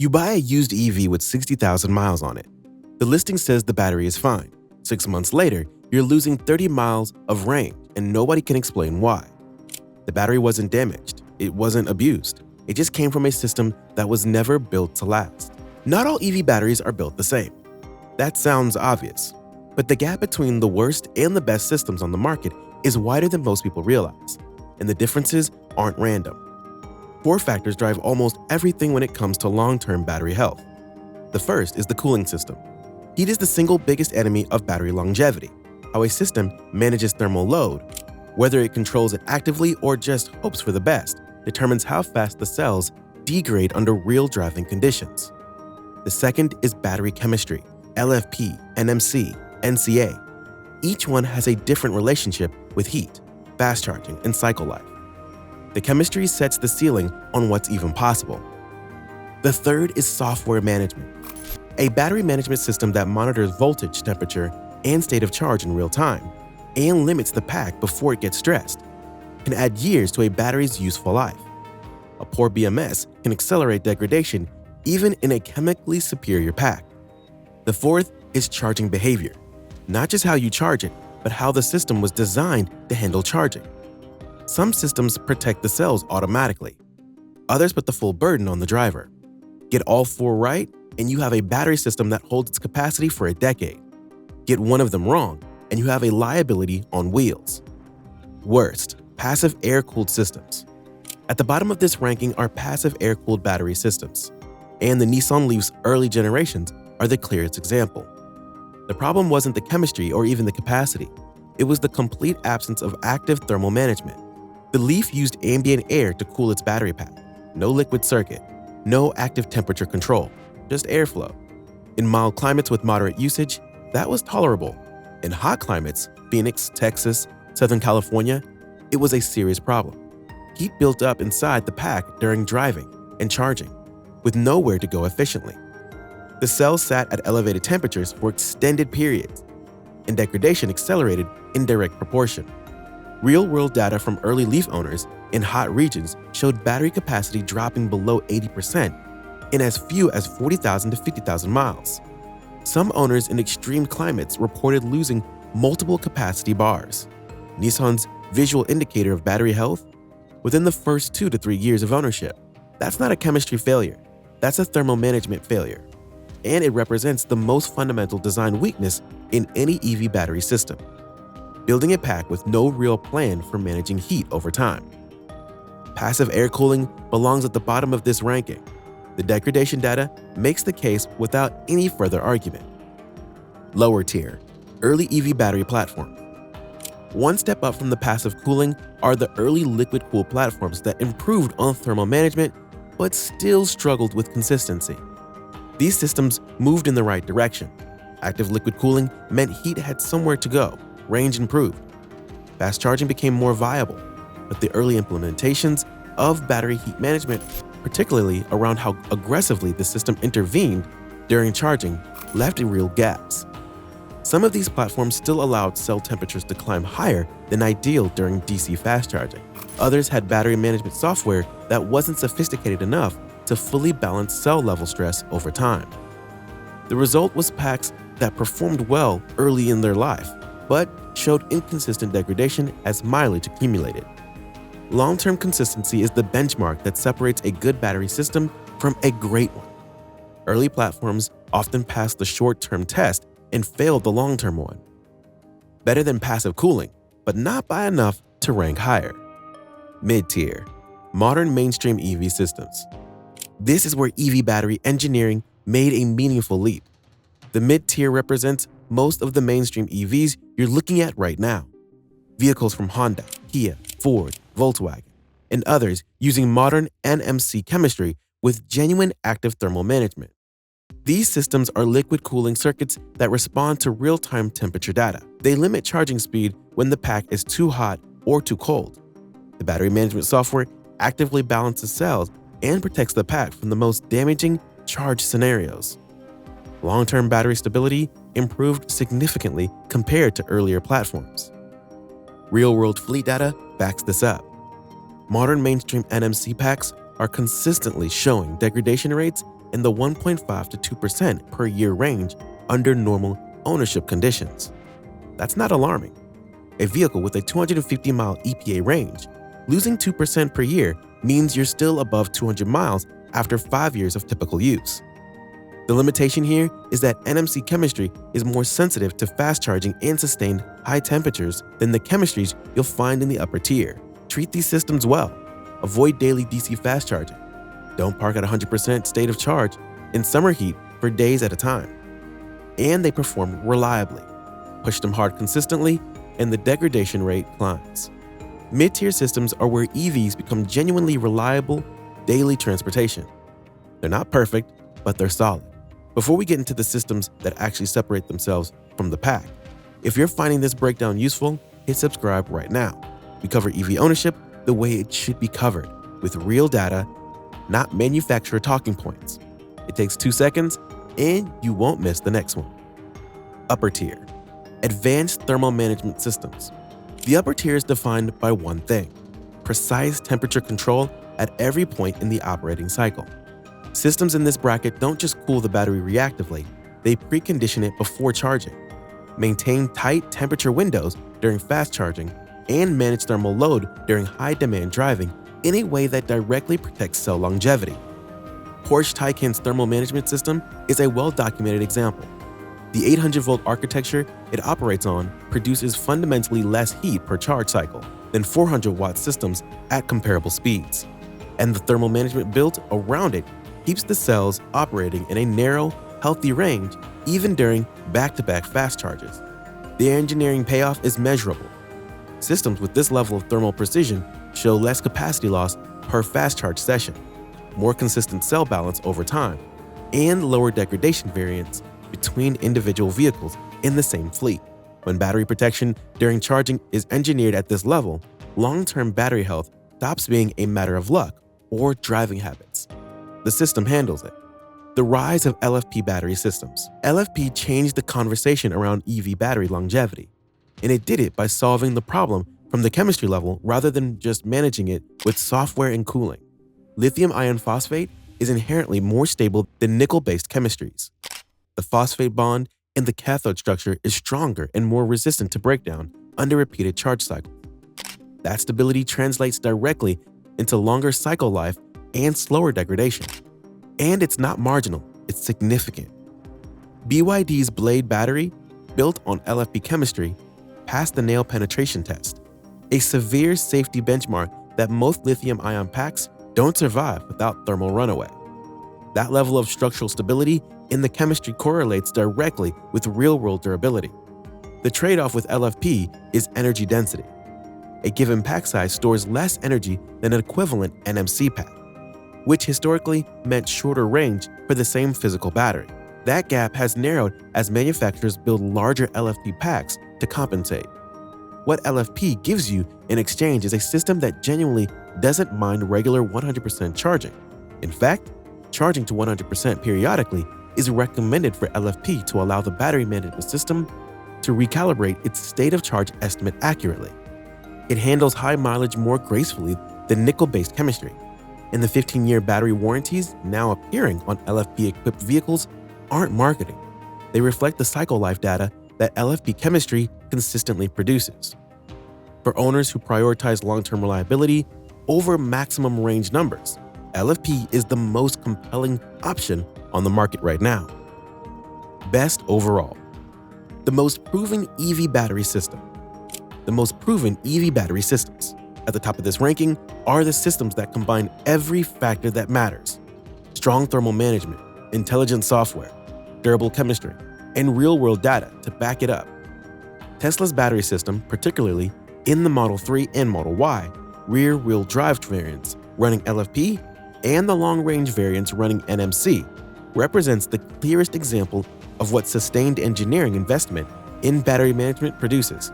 You buy a used EV with 60,000 miles on it. The listing says the battery is fine. 6 months later, you're losing 30 miles of range and nobody can explain why. The battery wasn't damaged. It wasn't abused. It just came from a system that was never built to last. Not all EV batteries are built the same. That sounds obvious, but the gap between the worst and the best systems on the market is wider than most people realize, and the differences aren't random. 4 factors drive almost everything when it comes to long-term battery health. The first is the cooling system. Heat is the single biggest enemy of battery longevity. How a system manages thermal load, whether it controls it actively or just hopes for the best, determines how fast the cells degrade under real driving conditions. The second is battery chemistry, LFP, NMC, NCA. Each one has a different relationship with heat, fast charging, and cycle life. The chemistry sets the ceiling on what's even possible. The third is software management, a battery management system that monitors voltage, temperature, and state of charge in real time, and limits the pack before it gets stressed, can add years to a battery's useful life. A poor BMS can accelerate degradation even in a chemically superior pack. The fourth is charging behavior, not just how you charge it, but how the system was designed to handle charging. Some systems protect the cells automatically. Others put the full burden on the driver. Get all 4 right, and you have a battery system that holds its capacity for a decade. Get one of them wrong, and you have a liability on wheels. Worst, passive air-cooled systems. At the bottom of this ranking are passive air-cooled battery systems, and the Nissan Leaf's early generations are the clearest example. The problem wasn't the chemistry or even the capacity. It was the complete absence of active thermal management. The Leaf used ambient air to cool its battery pack. No liquid circuit, no active temperature control, just airflow. In mild climates with moderate usage, that was tolerable. In hot climates, Phoenix, Texas, Southern California, it was a serious problem. Heat built up inside the pack during driving and charging, with nowhere to go efficiently. The cells sat at elevated temperatures for extended periods, and degradation accelerated in direct proportion. Real-world data from early Leaf owners in hot regions showed battery capacity dropping below 80% in as few as 40,000 to 50,000 miles. Some owners in extreme climates reported losing multiple capacity bars. Nissan's visual indicator of battery health? Within the first 2 to 3 years of ownership. That's not a chemistry failure, that's a thermal management failure. And it represents the most fundamental design weakness in any EV battery system. Building a pack with no real plan for managing heat over time. Passive air cooling belongs at the bottom of this ranking. The degradation data makes the case without any further argument. Lower tier, early EV battery platform. One step up from the passive cooling are the early liquid-cooled platforms that improved on thermal management but still struggled with consistency. These systems moved in the right direction. Active liquid cooling meant heat had somewhere to go, range improved. Fast charging became more viable, but the early implementations of battery heat management, particularly around how aggressively the system intervened during charging, left real gaps. Some of these platforms still allowed cell temperatures to climb higher than ideal during DC fast charging. Others had battery management software that wasn't sophisticated enough to fully balance cell level stress over time. The result was packs that performed well early in their life, but showed inconsistent degradation as mileage accumulated. Long-term consistency is the benchmark that separates a good battery system from a great one. Early platforms often pass the short-term test and fail the long-term one. Better than passive cooling, but not by enough to rank higher. Mid-tier, modern mainstream EV systems. This is where EV battery engineering made a meaningful leap. The mid-tier represents most of the mainstream EVs you're looking at right now. Vehicles from Honda, Kia, Ford, Volkswagen, and others using modern NMC chemistry with genuine active thermal management. These systems are liquid cooling circuits that respond to real-time temperature data. They limit charging speed when the pack is too hot or too cold. The battery management software actively balances cells and protects the pack from the most damaging charge scenarios. Long-term battery stability improved significantly compared to earlier platforms. Real-world fleet data backs this up. Modern mainstream NMC packs are consistently showing degradation rates in the 1.5 to 2% per year range under normal ownership conditions. That's not alarming. A vehicle with a 250-mile EPA range, losing 2% per year means you're still above 200 miles after 5 years of typical use. The limitation here is that NMC chemistry is more sensitive to fast charging and sustained high temperatures than the chemistries you'll find in the upper tier. Treat these systems well. Avoid daily DC fast charging. Don't park at 100% state of charge in summer heat for days at a time. And they perform reliably. Push them hard consistently, and the degradation rate climbs. Mid-tier systems are where EVs become genuinely reliable daily transportation. They're not perfect, but they're solid. Before we get into the systems that actually separate themselves from the pack, if you're finding this breakdown useful, hit subscribe right now. We cover EV ownership the way it should be covered, with real data, not manufacturer talking points. It takes 2 seconds, and you won't miss the next one. Upper tier. Advanced thermal management systems. The upper tier is defined by one thing: precise temperature control at every point in the operating cycle. Systems in this bracket don't just cool the battery reactively, they precondition it before charging, maintain tight temperature windows during fast charging, and manage thermal load during high-demand driving in a way that directly protects cell longevity. Porsche Taycan's thermal management system is a well-documented example. The 800-volt architecture it operates on produces fundamentally less heat per charge cycle than 400-watt systems at comparable speeds, and the thermal management built around it keeps the cells operating in a narrow, healthy range even during back-to-back fast charges. The engineering payoff is measurable. Systems with this level of thermal precision show less capacity loss per fast charge session, more consistent cell balance over time, and lower degradation variance between individual vehicles in the same fleet. When battery protection during charging is engineered at this level, long-term battery health stops being a matter of luck or driving habits. The system handles it. The rise of LFP battery systems. LFP changed the conversation around EV battery longevity, and it did it by solving the problem from the chemistry level rather than just managing it with software and cooling. Lithium iron phosphate is inherently more stable than nickel-based chemistries. The phosphate bond in the cathode structure is stronger and more resistant to breakdown under repeated charge cycles. That stability translates directly into longer cycle life and slower degradation. And it's not marginal, it's significant. BYD's Blade battery, built on LFP chemistry, passed the nail penetration test, a severe safety benchmark that most lithium-ion packs don't survive without thermal runaway. That level of structural stability in the chemistry correlates directly with real-world durability. The trade-off with LFP is energy density. A given pack size stores less energy than an equivalent NMC pack, which historically meant shorter range for the same physical battery. That gap has narrowed as manufacturers build larger LFP packs to compensate. What LFP gives you in exchange is a system that genuinely doesn't mind regular 100% charging. In fact, charging to 100% periodically is recommended for LFP to allow the battery management system to recalibrate its state of charge estimate accurately. It handles high mileage more gracefully than nickel-based chemistry, and the 15-year battery warranties now appearing on LFP-equipped vehicles aren't marketing. They reflect the cycle life data that LFP chemistry consistently produces. For owners who prioritize long-term reliability over maximum range numbers, LFP is the most compelling option on the market right now. Best overall. The most proven EV battery system. The most proven EV battery systems. At the top of this ranking are the systems that combine every factor that matters: strong thermal management, intelligent software, durable chemistry, and real-world data to back it up. Tesla's battery system, particularly in the Model 3 and Model Y rear-wheel drive variants running LFP and the long-range variants running NMC, represents the clearest example of what sustained engineering investment in battery management produces.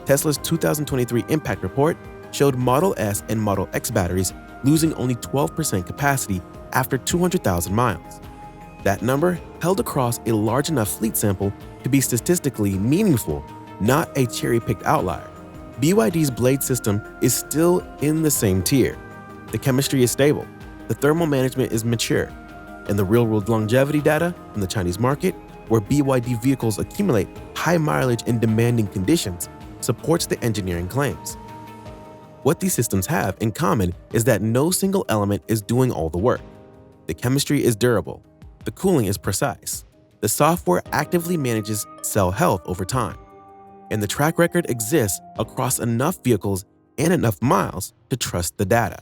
Tesla's 2023 Impact Report showed Model S and Model X batteries losing only 12% capacity after 200,000 miles. That number held across a large enough fleet sample to be statistically meaningful, not a cherry-picked outlier. BYD's Blade system is still in the same tier. The chemistry is stable, the thermal management is mature, And the real-world longevity data from the Chinese market, where BYD vehicles accumulate high mileage in demanding conditions, supports the engineering claims. What these systems have in common is that no single element is doing all the work. The chemistry is durable, the cooling is precise, the software actively manages cell health over time, and the track record exists across enough vehicles and enough miles to trust the data.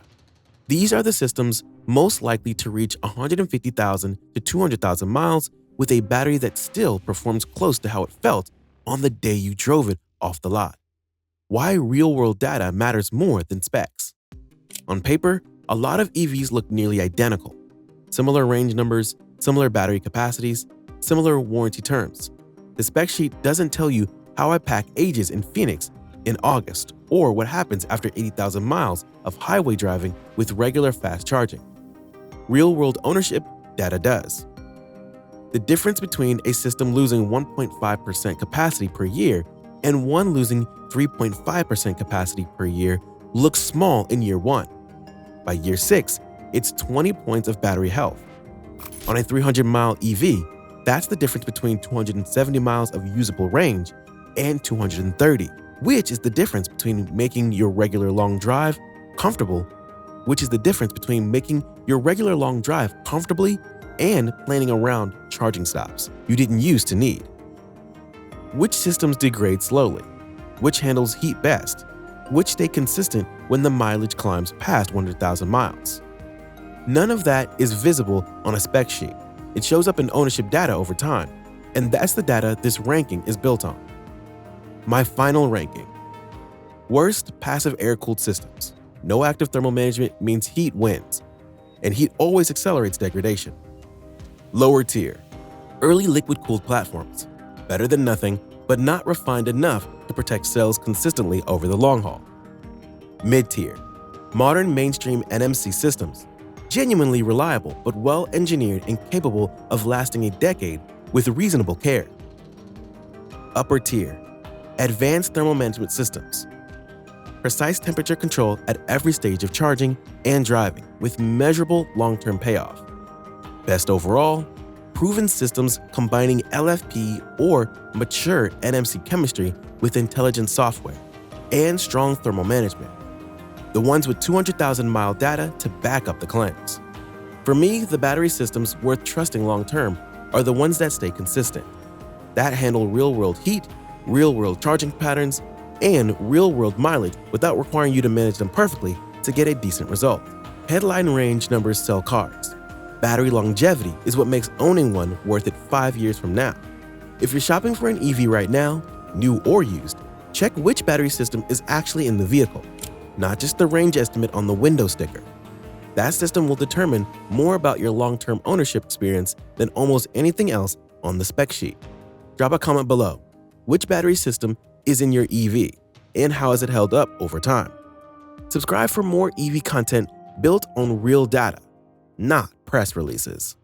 These are the systems most likely to reach 150,000 to 200,000 miles with a battery that still performs close to how it felt on the day you drove it off the lot. Why real-world data matters more than specs. On paper, a lot of EVs look nearly identical. Similar range numbers, similar battery capacities, similar warranty terms. The spec sheet doesn't tell you how a pack ages in Phoenix in August or what happens after 80,000 miles of highway driving with regular fast charging. Real-world ownership data does. The difference between a system losing 1.5% capacity per year and one losing 3.5% capacity per year looks small in year 1. By year 6, it's 20 points of battery health. On a 300-mile EV, that's the difference between 270 miles of usable range and 230, which is the difference between making your regular long drive comfortable, and planning around charging stops you didn't used to need. Which systems degrade slowly? Which handles heat best? Which stay consistent when the mileage climbs past 100,000 miles? None of that is visible on a spec sheet. It shows up in ownership data over time, and that's the data this ranking is built on. My final ranking. Worst passive air-cooled systems. No active thermal management means heat wins, and heat always accelerates degradation. Lower tier. Early liquid-cooled platforms. Better than nothing, but not refined enough to protect cells consistently over the long haul. Mid-tier. Modern mainstream NMC systems. Genuinely reliable but well-engineered and capable of lasting a decade with reasonable care. Upper tier. Advanced thermal management systems. Precise temperature control at every stage of charging and driving with measurable long-term payoff. Best overall, proven systems combining LFP or mature NMC chemistry with intelligent software and strong thermal management. The ones with 200,000-mile data to back up the claims. For me, the battery systems worth trusting long-term are the ones that stay consistent, that handle real-world heat, real-world charging patterns, and real-world mileage without requiring you to manage them perfectly to get a decent result. Headline range numbers sell cars. Battery longevity is what makes owning one worth it 5 years from now. If you're shopping for an EV right now, new or used, check which battery system is actually in the vehicle, not just the range estimate on the window sticker. That system will determine more about your long-term ownership experience than almost anything else on the spec sheet. Drop a comment below. Which battery system is in your EV, and how has it held up over time? Subscribe for more EV content built on real data, not press releases.